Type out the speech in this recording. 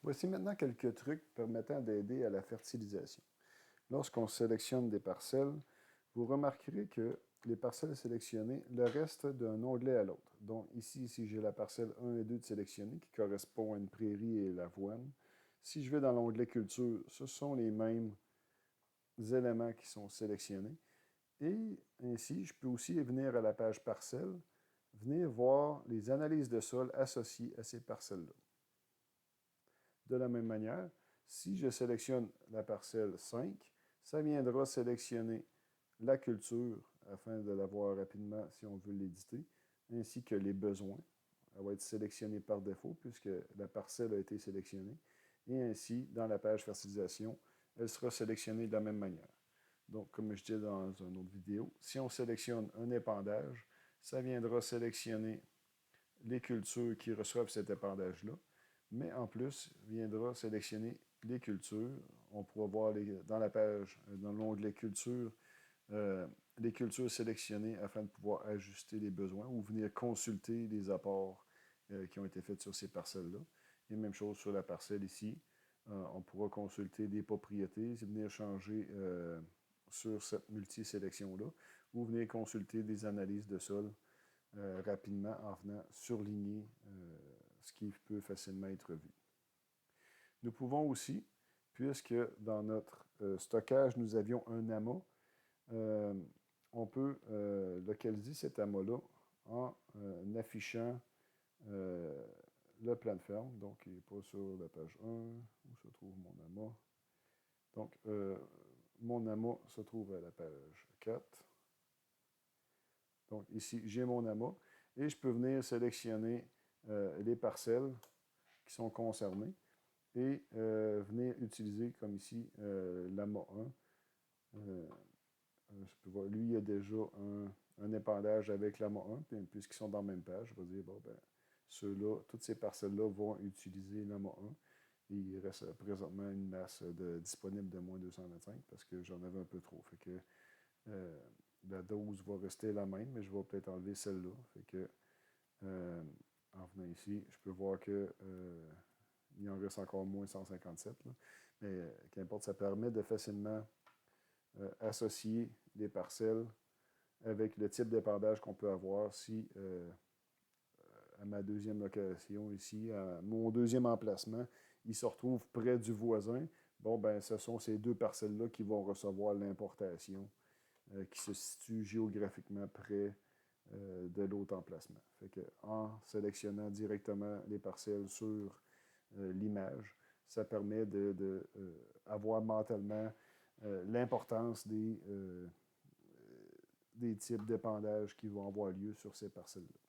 Voici maintenant quelques trucs permettant d'aider à la fertilisation. Lorsqu'on sélectionne des parcelles, vous remarquerez que les parcelles sélectionnées le restent d'un onglet à l'autre. Donc ici, si j'ai la parcelle 1 et 2 de sélectionner, qui correspond à une prairie et l'avoine, si je vais dans l'onglet culture, ce sont les mêmes éléments qui sont sélectionnés. Et ainsi, je peux aussi venir à la page parcelle, venir voir les analyses de sol associées à ces parcelles-là. De la même manière, si je sélectionne la parcelle 5, ça viendra sélectionner la culture afin de la voir rapidement si on veut l'éditer, ainsi que les besoins. Elle va être sélectionnée par défaut puisque la parcelle a été sélectionnée. Et ainsi, dans la page fertilisation, elle sera sélectionnée de la même manière. Donc, comme je disais dans une autre vidéo, si on sélectionne un épandage, ça viendra sélectionner les cultures qui reçoivent cet épandage-là, mais en plus, viendra sélectionner les cultures. On pourra voir dans la page, dans l'onglet culture, les cultures sélectionnées afin de pouvoir ajuster les besoins ou venir consulter les apports qui ont été faits sur ces parcelles-là. Et même chose sur la parcelle ici. On pourra consulter des propriétés, venir changer sur cette multi-sélection-là ou venir consulter des analyses de sol rapidement en venant surligner ce qui peut facilement être vu. Nous pouvons aussi, puisque dans notre stockage, nous avions un amas, on peut localiser cet amas-là en affichant le plan de ferme. Donc, il n'est pas sur la page 1, où se trouve mon amas. Donc, mon amas se trouve à la page 4. Donc, ici, j'ai mon amas et je peux venir sélectionner les parcelles qui sont concernées et venir utiliser, comme ici, l'amas 1. Je peux voir, lui, il y a déjà un épandage avec l'amas 1, puisqu'ils sont dans la même page. Je vais dire, bon, ben, ceux-là, toutes ces parcelles-là vont utiliser l'amas 1. Et il reste présentement une masse disponible de moins 225 parce que j'en avais un peu trop. Fait que la dose va rester la même, mais je vais peut-être enlever celle-là. Fait que, en venant ici, je peux voir que il en reste encore moins 157. Là. Mais qu'importe, ça permet de facilement associer les parcelles avec le type d'épandage qu'on peut avoir si, à ma deuxième location ici, à mon deuxième emplacement, il se retrouve près du voisin. Bon, ben, ce sont ces deux parcelles-là qui vont recevoir l'importation qui se situe géographiquement près de l'autre emplacement. Fait que, en sélectionnant directement les parcelles sur l'image, ça permet d'avoir mentalement l'importance des types d'épandage qui vont avoir lieu sur ces parcelles-là.